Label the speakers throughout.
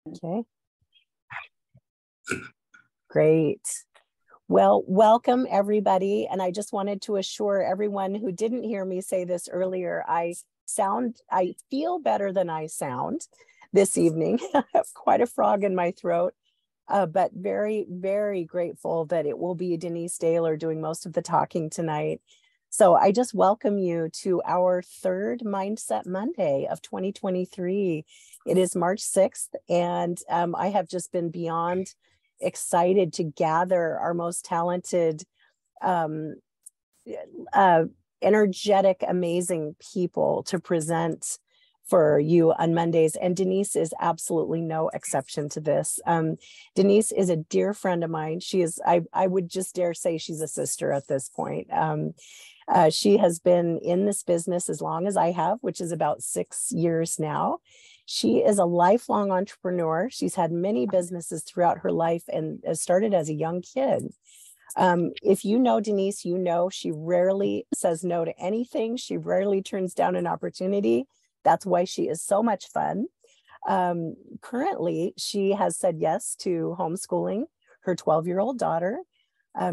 Speaker 1: Okay. Great. Well, welcome everybody. And I just wanted to assure everyone who didn't hear me say this earlier, I feel better than I sound this evening. I have quite a frog in my throat, but very, very grateful that it will be Denise Daelher doing most of the talking tonight. So I just welcome you to our third Mindset Monday of 2023. It is March 6th, and I have just been beyond excited to gather our most talented, energetic, amazing people to present for you on Mondays. And Denise is absolutely no exception to this. Denise is a dear friend of mine. She is, I would just dare say she's a sister at this point. She has been in this business as long as I have, which is about 6 years now. She is a lifelong entrepreneur. She's had many businesses throughout her life and started as a young kid. If you know Denise, you know she rarely says no to anything. She rarely turns down an opportunity. That's why she is so much fun. Currently, she has said yes to homeschooling her 12-year-old daughter.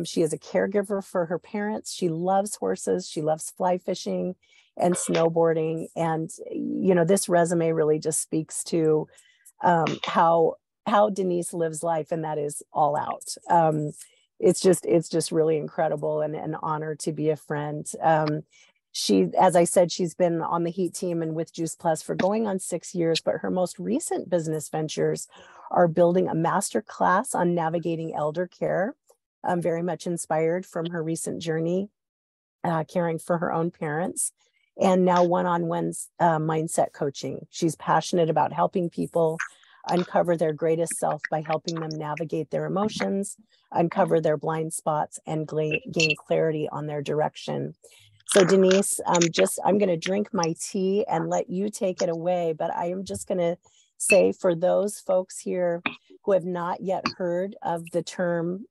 Speaker 1: She is a caregiver for her parents. She loves horses. She loves fly fishing and snowboarding. And, you know, this resume really just speaks to how Denise lives life, and that is all out. It's just really incredible and an honor to be a friend. She, as I said, she's been on the Heat team and with Juice Plus for going on 6 years, but her most recent business ventures are building a master class on navigating elder care. Very much inspired from her recent journey, caring for her own parents, and now one-on-one mindset coaching. She's passionate about helping people uncover their greatest self by helping them navigate their emotions, uncover their blind spots, and gain clarity on their direction. So Denise, I'm going to drink my tea and let you take it away, but I am just going to say, for those folks here who have not yet heard of the term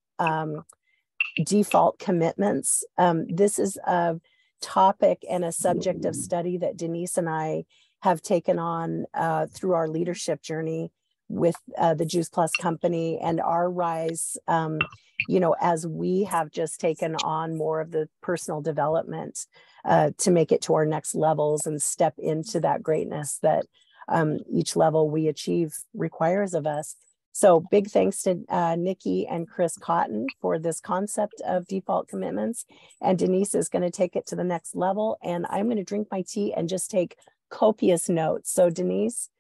Speaker 1: default commitments, this is a topic and a subject of study that Denise and I have taken on through our leadership journey with the Juice Plus company and our rise, you know, as we have just taken on more of the personal development to make it to our next levels and step into that greatness that each level we achieve requires of us. So big thanks to Nikki and Chris Cotton for this concept of default commitments. And Denise is going to take it to the next level. And I'm going to drink my tea and just take copious notes. So Denise,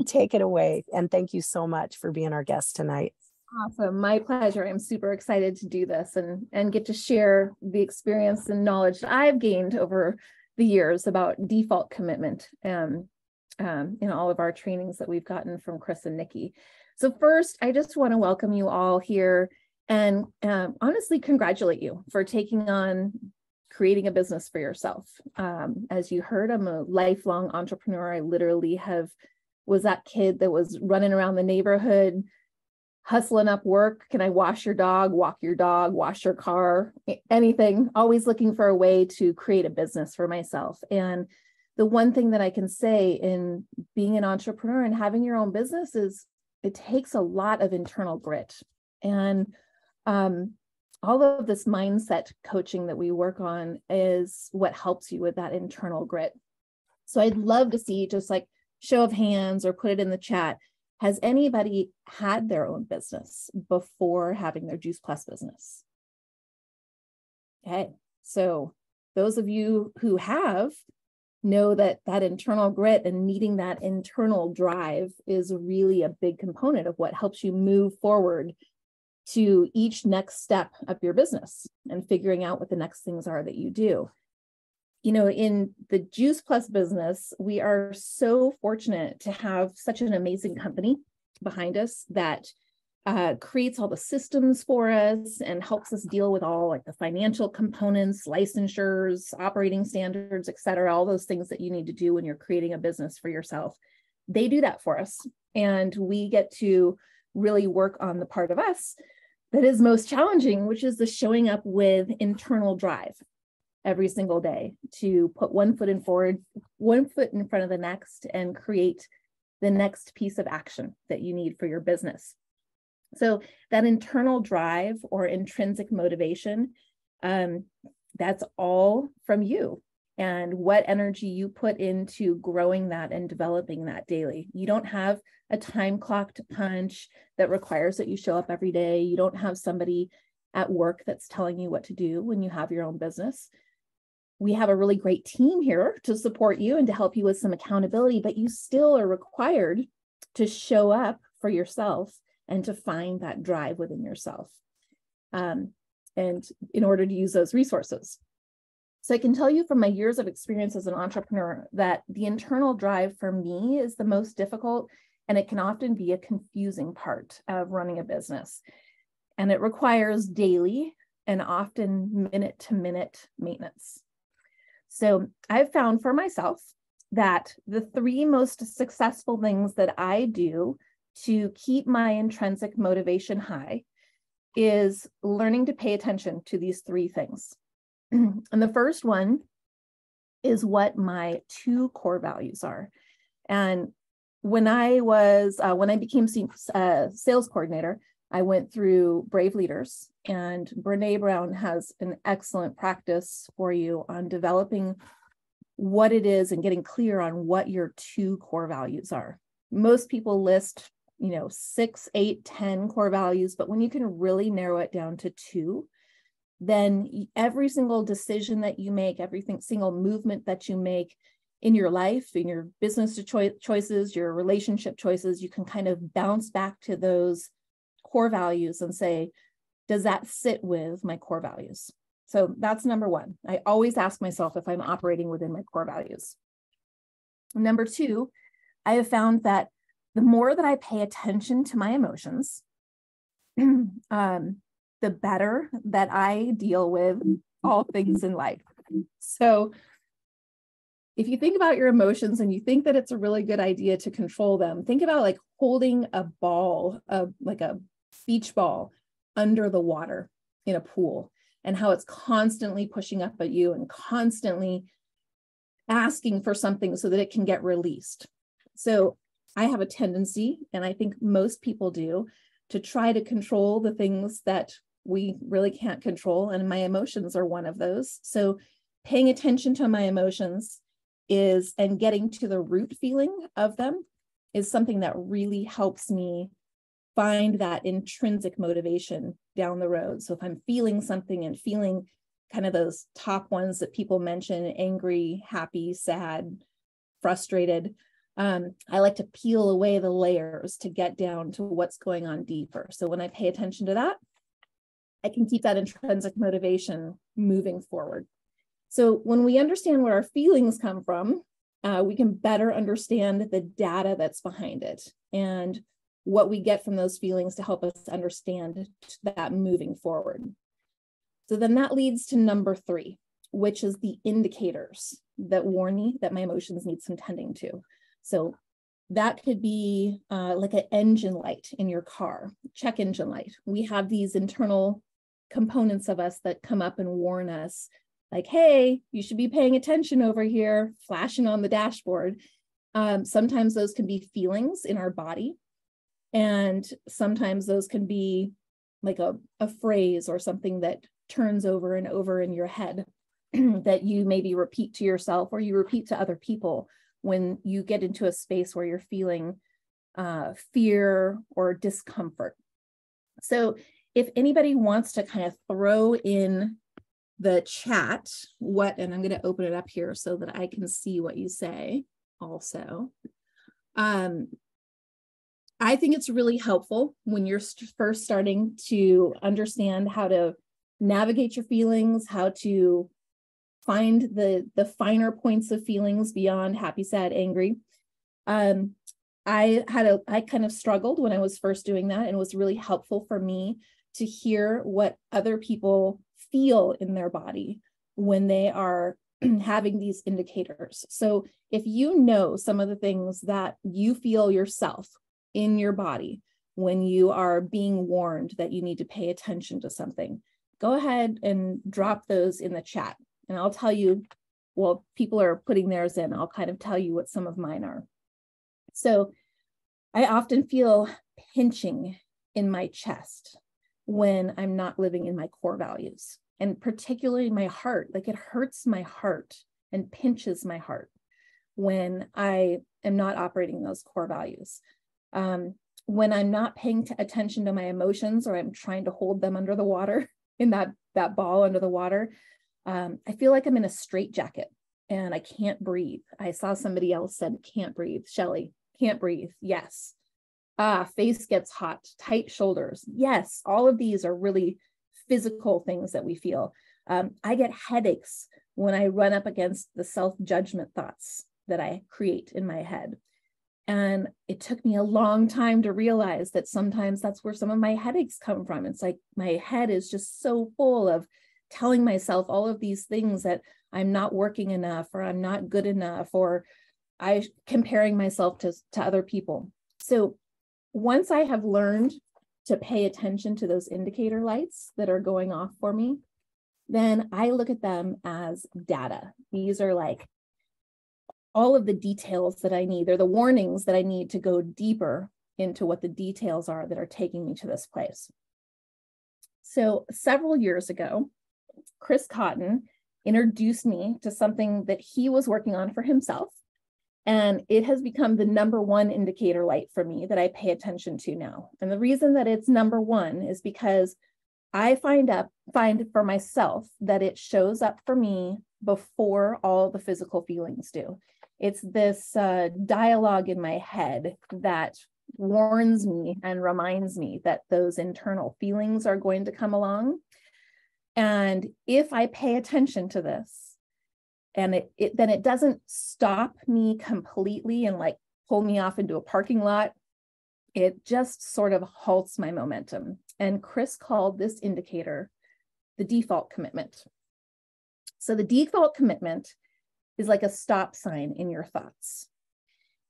Speaker 1: take it away. And thank you so much for being our guest tonight.
Speaker 2: Awesome. My pleasure. I'm super excited to do this and get to share the experience and knowledge that I've gained over the years about default commitment in all of our trainings that we've gotten from Chris and Nikki. So first, I just want to welcome you all here and honestly congratulate you for taking on creating a business for yourself. As you heard, I'm a lifelong entrepreneur. I literally was that kid that was running around the neighborhood, hustling up work. Can I wash your dog, walk your dog, wash your car, anything, always looking for a way to create a business for myself. And the one thing that I can say in being an entrepreneur and having your own business is it takes a lot of internal grit. And all of this mindset coaching that we work on is what helps you with that internal grit. So I'd love to see, just like show of hands or put it in the chat, has anybody had their own business before having their Juice Plus business? Okay, so those of you who have know that internal grit and meeting that internal drive is really a big component of what helps you move forward to each next step of your business and figuring out what the next things are that you do. You know, in the Juice Plus business, we are so fortunate to have such an amazing company behind us that creates all the systems for us and helps us deal with all like the financial components, licensures, operating standards, et cetera, all those things that you need to do when you're creating a business for yourself. They do that for us. And we get to really work on the part of us that is most challenging, which is the showing up with internal drive every single day to put one foot in forward, one foot in front of the next, and create the next piece of action that you need for your business. So that internal drive or intrinsic motivation, that's all from you and what energy you put into growing that and developing that daily. You don't have a time clock to punch that requires that you show up every day. You don't have somebody at work that's telling you what to do when you have your own business. We have a really great team here to support you and to help you with some accountability, but you still are required to show up for yourself and to find that drive within yourself. And in order to use those resources. So I can tell you from my years of experience as an entrepreneur that the internal drive for me is the most difficult, and it can often be a confusing part of running a business. And it requires daily and often minute-to-minute maintenance. So I've found for myself that the 3 most successful things that I do to keep my intrinsic motivation high is learning to pay attention to these 3 things. And the first one is what my 2 core values are. And when I became sales coordinator, I went through Brave Leaders, and Brene Brown has an excellent practice for you on developing what it is and getting clear on what your 2 core values are. Most people list 6, 8, 10 core values, but when you can really narrow it down to 2, then every single decision that you make, every single movement that you make in your life, in your business choices, your relationship choices, you can kind of bounce back to those core values and say, does that sit with my core values? So that's number 1. I always ask myself if I'm operating within my core values. Number 2, I have found that the more that I pay attention to my emotions, the better that I deal with all things in life. So if you think about your emotions and you think that it's a really good idea to control them, think about like holding a ball, like a beach ball under the water in a pool, and how it's constantly pushing up at you and constantly asking for something so that it can get released. So I have a tendency, and I think most people do, to try to control the things that we really can't control. And my emotions are one of those. So paying attention to my emotions and getting to the root feeling of them is something that really helps me find that intrinsic motivation down the road. So if I'm feeling something and feeling kind of those top ones that people mention, angry, happy, sad, frustrated, I like to peel away the layers to get down to what's going on deeper. So when I pay attention to that, I can keep that intrinsic motivation moving forward. So when we understand where our feelings come from, we can better understand the data that's behind it and what we get from those feelings to help us understand that moving forward. So then that leads to number 3, which is the indicators that warn me that my emotions need some tending to. So that could be like an engine light in your car, check engine light. We have these internal components of us that come up and warn us like, hey, you should be paying attention over here, flashing on the dashboard. Sometimes those can be feelings in our body. And sometimes those can be like a phrase or something that turns over and over in your head that you maybe repeat to yourself or you repeat to other people when you get into a space where you're feeling fear or discomfort. So if anybody wants to kind of throw in the chat, and I'm going to open it up here so that I can see what you say also. I think it's really helpful when you're first starting to understand how to navigate your feelings, how to find the finer points of feelings beyond happy, sad, angry. I kind of struggled when I was first doing that, and it was really helpful for me to hear what other people feel in their body when they are having these indicators. So if you know some of the things that you feel yourself in your body when you are being warned that you need to pay attention to something, go ahead and drop those in the chat. And I'll tell you, well, people are putting theirs in. I'll kind of tell you what some of mine are. So I often feel pinching in my chest when I'm not living in my core values, and particularly my heart. Like, it hurts my heart and pinches my heart when I am not operating those core values. When I'm not paying attention to my emotions, or I'm trying to hold them under the water, in that ball under the water, I feel like I'm in a straitjacket and I can't breathe. I saw somebody else said, can't breathe. Shelley, can't breathe. Yes. Face gets hot, tight shoulders. Yes. All of these are really physical things that we feel. I get headaches when I run up against the self-judgment thoughts that I create in my head. And it took me a long time to realize that sometimes that's where some of my headaches come from. It's like my head is just so full of telling myself all of these things, that I'm not working enough, or I'm not good enough, or I comparing myself to other people. So once I have learned to pay attention to those indicator lights that are going off for me, then I look at them as data. These are like all of the details that I need. They're the warnings that I need to go deeper into what the details are that are taking me to this place. So several years ago, Chris Cotton introduced me to something that he was working on for himself. And it has become the number one indicator light for me that I pay attention to now. And the reason that it's number one is because I find for myself that it shows up for me before all the physical feelings do. It's this dialogue in my head that warns me and reminds me that those internal feelings are going to come along. And if I pay attention to this, and then it doesn't stop me completely and like pull me off into a parking lot, it just sort of halts my momentum. And Chris called this indicator the default commitment. So the default commitment is like a stop sign in your thoughts.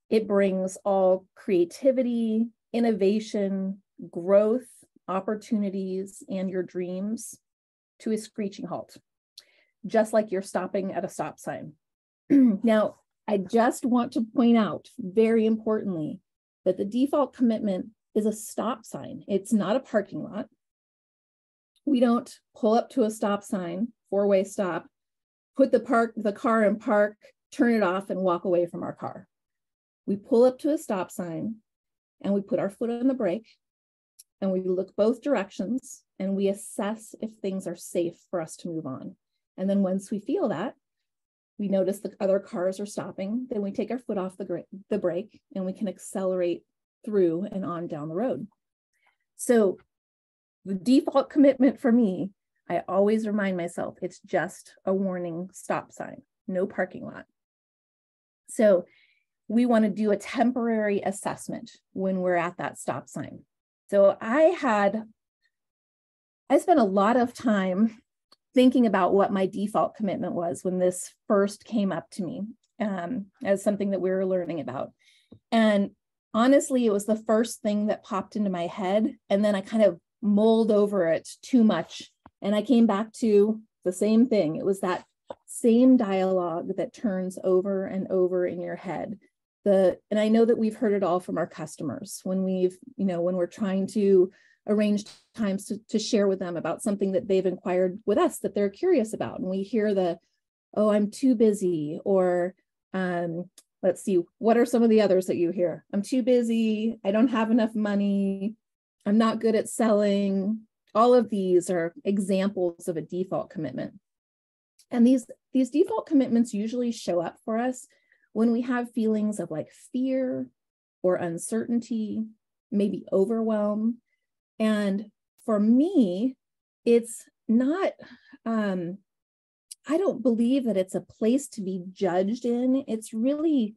Speaker 2: It brings all creativity, innovation, growth, opportunities, and your dreams to a screeching halt, just like you're stopping at a stop sign. Now, I just want to point out, very importantly, that the default commitment is a stop sign. It's not a parking lot. We don't pull up to a stop sign, four-way stop, put the car in park, turn it off, and walk away from our car. We pull up to a stop sign and we put our foot on the brake and we look both directions and we assess if things are safe for us to move on. And then once we feel that, we notice the other cars are stopping, then we take our foot off the brake and we can accelerate through and on down the road. So the default commitment for me, I always remind myself, it's just a warning stop sign, no parking lot. So we want to do a temporary assessment when we're at that stop sign. So I spent a lot of time thinking about what my default commitment was when this first came up to me as something that we were learning about. And honestly, it was the first thing that popped into my head. And then I kind of mulled over it too much. And I came back to the same thing. It was that same dialogue that turns over and over in your head. And I know that we've heard it all from our customers when when we're trying to arrange times to share with them about something that they've inquired with us that they're curious about. And we hear oh, I'm too busy, or let's see, what are some of the others that you hear? I'm too busy. I don't have enough money. I'm not good at selling. All of these are examples of a default commitment. And these default commitments usually show up for us when we have feelings of like fear or uncertainty, maybe overwhelm. And for me, it's not, I don't believe that it's a place to be judged in. It's really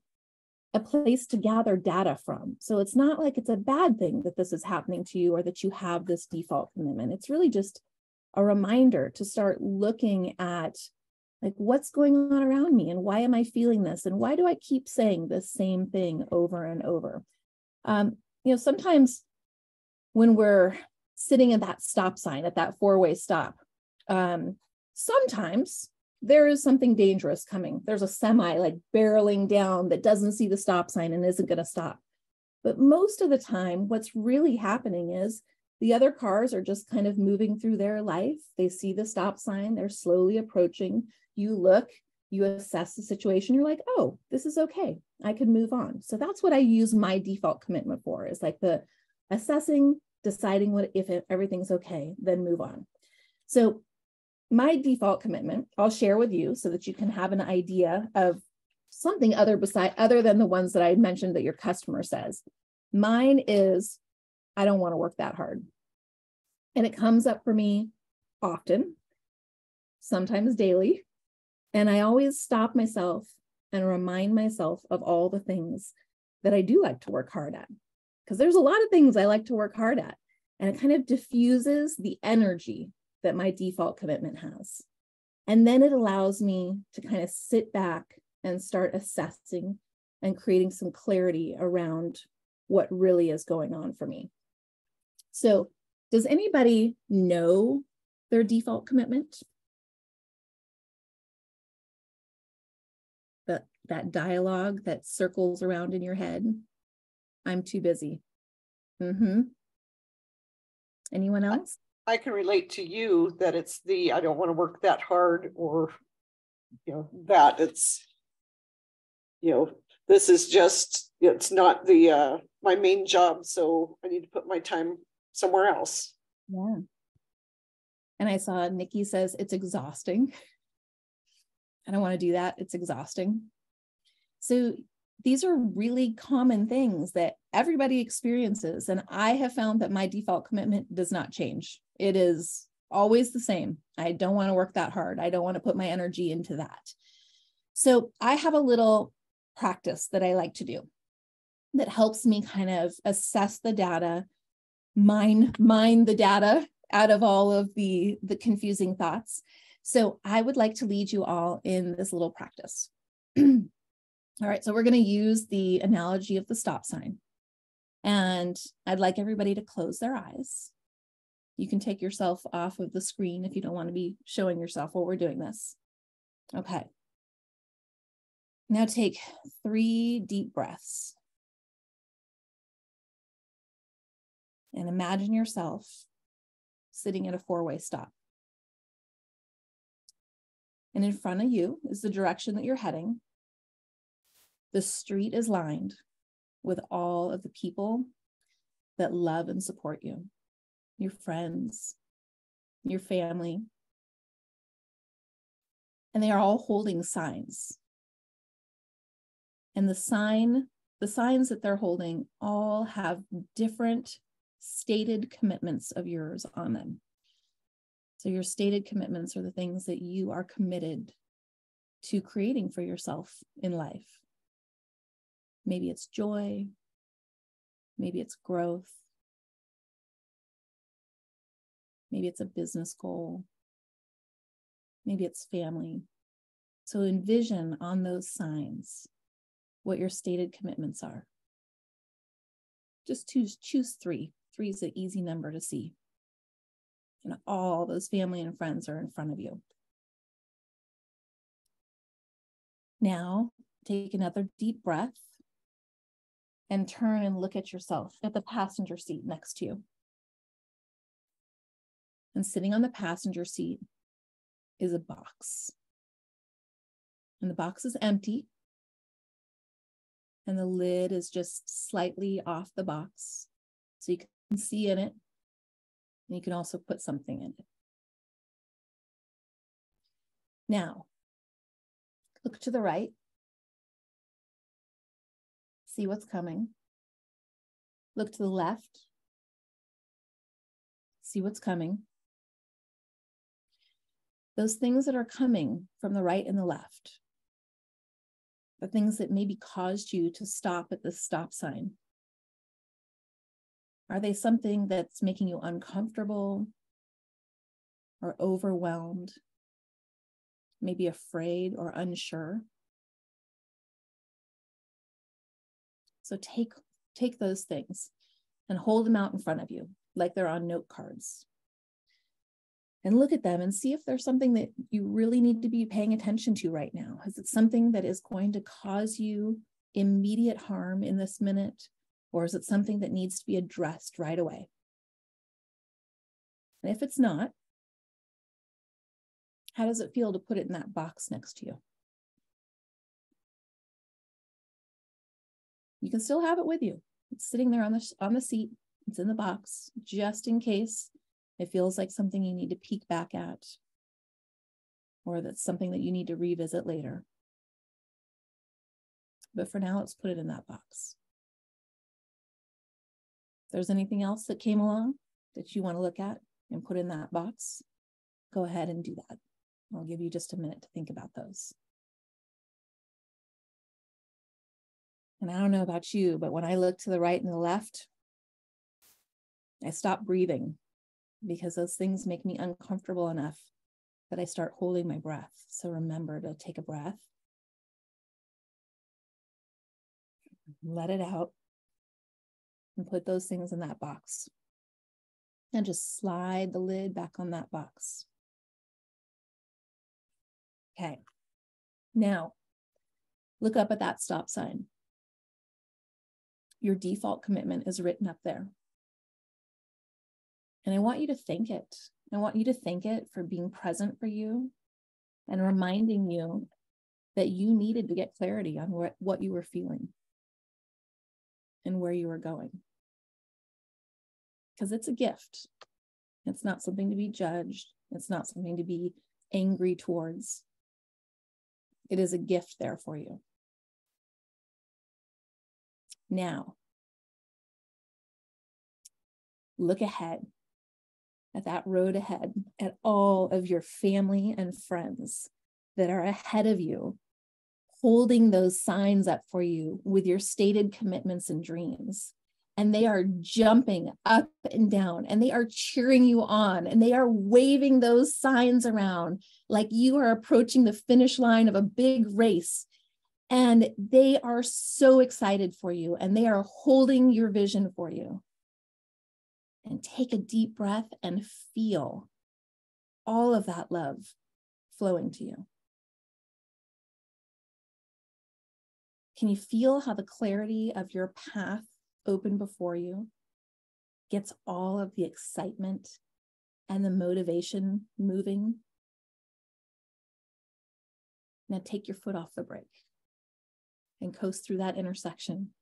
Speaker 2: a place to gather data from. So it's not like it's a bad thing that this is happening to you or that you have this default commitment. It's really just a reminder to start looking at like what's going on around me and why am I feeling this? And why do I keep saying the same thing over and over? Sometimes when we're sitting at that stop sign, at that four-way stop, sometimes there is something dangerous coming. There's a semi like barreling down that doesn't see the stop sign and isn't going to stop. But most of the time, what's really happening is the other cars are just kind of moving through their life. They see the stop sign, they're slowly approaching. You look, you assess the situation, you're like, oh, this is okay, I can move on. So that's what I use my default commitment for, is like the assessing, deciding what if everything's okay, then move on. So my default commitment, I'll share with you so that you can have an idea of something other than the ones that I mentioned that your customer says. Mine is, I don't want to work that hard. And it comes up for me often, sometimes daily. And I always stop myself and remind myself of all the things that I do like to work hard at. Because there's a lot of things I like to work hard at. And it kind of diffuses the energy that my default commitment has. And then it allows me to kind of sit back and start assessing and creating some clarity around what really is going on for me. So, does anybody know their default commitment? That dialogue that circles around in your head? I'm too busy. Anyone else?
Speaker 3: I can relate to you that it's the, I don't want to work that hard, or, that it's, this is just, it's not the, my main job. So I need to put my time somewhere else.
Speaker 2: Yeah. And I saw Nikki says it's exhausting. I don't want to do that. It's exhausting. So these are really common things that everybody experiences. And I have found that my default commitment does not change. It is always the same. I don't want to work that hard. I don't want to put my energy into that. So I have a little practice that I like to do that helps me kind of assess the data, mine the data out of all of the confusing thoughts. So I would like to lead you all in this little practice. All right, so we're going to use the analogy of the stop sign. And I'd like everybody to close their eyes. You can take yourself off of the screen if you don't want to be showing yourself while we're doing this. Okay. Now take 3 deep breaths. And imagine yourself sitting at a 4-way stop. And in front of you is the direction that you're heading. The street is lined with all of the people that love and support you, your friends, your family. And they are all holding signs. And the signs that they're holding all have different stated commitments of yours on them. So your stated commitments are the things that you are committed to creating for yourself in life. Maybe it's joy, maybe it's growth, maybe it's a business goal, maybe it's family. So envision on those signs what your stated commitments are. Just choose 3. 3 is an easy number to see. And all those family and friends are in front of you. Now, take another deep breath and turn and look at yourself at the passenger seat next to you. And sitting on the passenger seat is a box. And the box is empty. And the lid is just slightly off the box. So you can see in it. And you can also put something in it. Now, look to the right. See what's coming. Look to the left. See what's coming. Those things that are coming from the right and the left, the things that maybe caused you to stop at the stop sign, are they something that's making you uncomfortable or overwhelmed, maybe afraid or unsure? So take those things and hold them out in front of you like they're on note cards. And look at them and see if there's something that you really need to be paying attention to right now. Is it something that is going to cause you immediate harm in this minute? Or is it something that needs to be addressed right away? And if it's not, how does it feel to put it in that box next to you? You can still have it with you. It's sitting there on the seat. It's in the box, just in case it feels like something you need to peek back at, or that's something that you need to revisit later. But for now, let's put it in that box. If there's anything else that came along that you want to look at and put in that box, go ahead and do that. I'll give you just a minute to think about those. And I don't know about you, but when I look to the right and the left, I stop breathing because those things make me uncomfortable enough that I start holding my breath. So remember to take a breath, let it out, and put those things in that box. And just slide the lid back on that box. Okay. Now, look up at that stop sign. Your default commitment is written up there. And I want you to thank it. I want you to thank it for being present for you and reminding you that you needed to get clarity on what you were feeling and where you were going. Because it's a gift. It's not something to be judged. It's not something to be angry towards. It is a gift there for you. Now, look ahead at that road ahead, at all of your family and friends that are ahead of you, holding those signs up for you with your stated commitments and dreams. And they are jumping up and down, and they are cheering you on, and they are waving those signs around like you are approaching the finish line of a big race. And they are so excited for you, and they are holding your vision for you. And take a deep breath and feel all of that love flowing to you. Can you feel how the clarity of your path open before you gets all of the excitement and the motivation moving? Now take your foot off the brake and coast through that intersection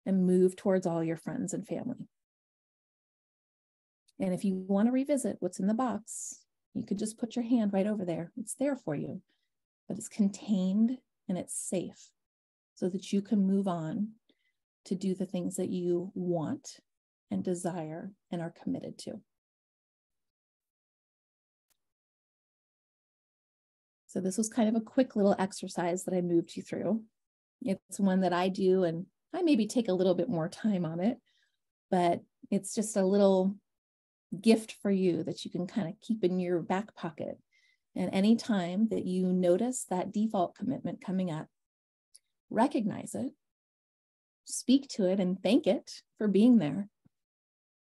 Speaker 2: and move towards all your friends and family. And if you want to revisit what's in the box, you could just put your hand right over there. It's there for you, but it's contained and it's safe so that you can move on to do the things that you want and desire and are committed to. So this was kind of a quick little exercise that I moved you through. It's one that I do, and I maybe take a little bit more time on it, but it's just a little gift for you that you can kind of keep in your back pocket. And anytime that you notice that default commitment coming up, recognize it, speak to it, and thank it for being there.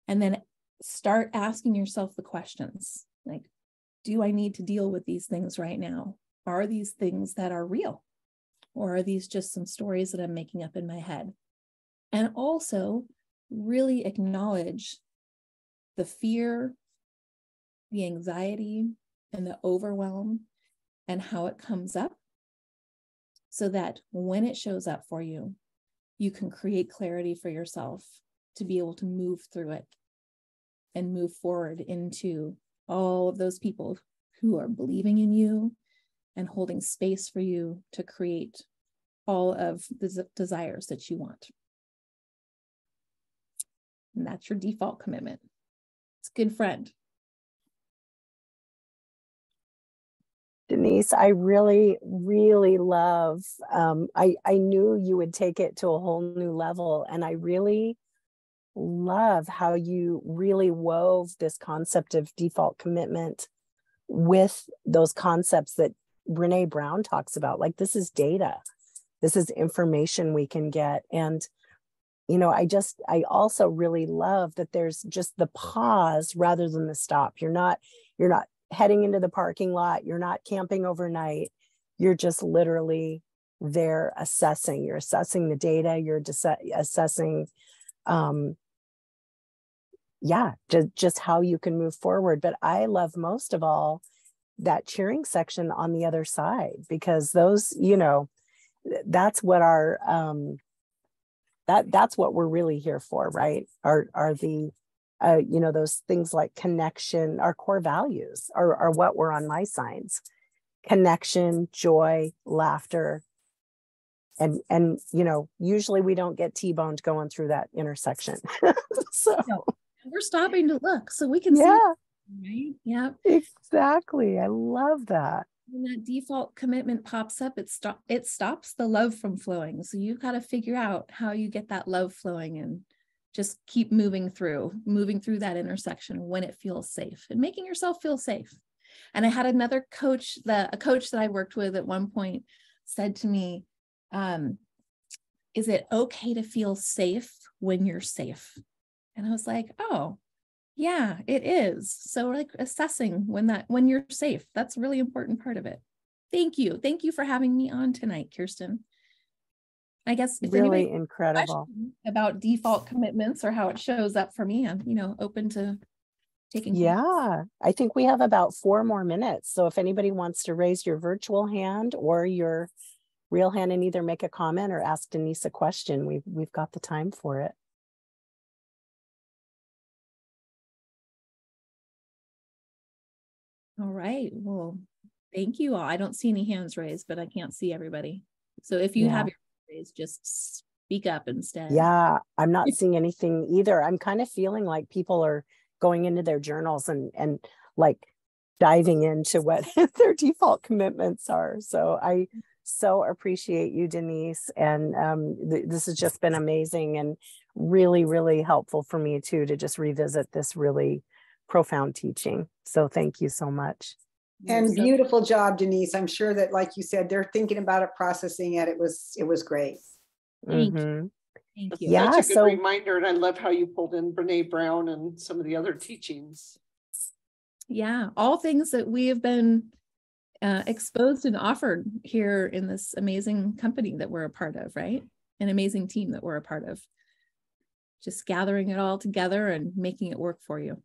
Speaker 2: And then start asking yourself the questions like, do I need to deal with these things right now? Are these things that are real? Or are these just some stories that I'm making up in my head? And also really acknowledge the fear, the anxiety, and the overwhelm and how it comes up so that when it shows up for you, you can create clarity for yourself to be able to move through it and move forward into all of those people who are believing in you and holding space for you to create all of the desires that you want. And that's your default commitment. It's a good friend.
Speaker 1: Denise, I really, really love, I knew you would take it to a whole new level, and I really love how you really wove this concept of default commitment with those concepts that Brene Brown talks about. Like, this is data. This is information we can get. And, you know, I also really love that there's just the pause rather than the stop. You're not heading into the parking lot. You're not camping overnight. You're just literally there assessing. You're assessing the data, you're assessing, just how you can move forward. But I love most of all that cheering section on the other side, because those, that's what our, that's what we're really here for, right? Are the, those things like connection, our core values are what were on my signs: connection, joy, laughter. And usually we don't get T-boned going through that intersection. So
Speaker 2: no, we're stopping to look so we can see, right? Yeah,
Speaker 1: exactly. I love that.
Speaker 2: When that default commitment pops up, it stops the love from flowing. So you've got to figure out how you get that love flowing, and just keep moving through that intersection when it feels safe, and making yourself feel safe. And I had another coach, a coach that I worked with at one point said to me, is it okay to feel safe when you're safe? And I was like, oh, yeah, it is. So like assessing when you're safe, that's a really important part of it. Thank you. Thank you for having me on tonight, Kirsten. I guess if
Speaker 1: really incredible
Speaker 2: about default commitments or how it shows up for me, I'm, open to taking.
Speaker 1: Yeah, I think we have about 4 more minutes. So if anybody wants to raise your virtual hand or your real hand and either make a comment or ask Denise a question, we've got the time for it.
Speaker 2: All right. Well, thank you all. I don't see any hands raised, but I can't see everybody. So if you have your hand raised, just speak up instead.
Speaker 1: Yeah, I'm not seeing anything either. I'm kind of feeling like people are going into their journals and like diving into what their default commitments are. So I so appreciate you, Denise. And this has just been amazing and really, really helpful for me too, to just revisit this really profound teaching. So thank you so much.
Speaker 4: And beautiful job, Denise. I'm sure that, like you said, they're thinking about it, processing it. It was great.
Speaker 2: Thank you. Thank you.
Speaker 1: Yeah,
Speaker 3: such a good reminder. And I love how you pulled in Brene Brown and some of the other teachings.
Speaker 2: Yeah, all things that we have been exposed and offered here in this amazing company that we're a part of, right? An amazing team that we're a part of. Just gathering it all together and making it work for you.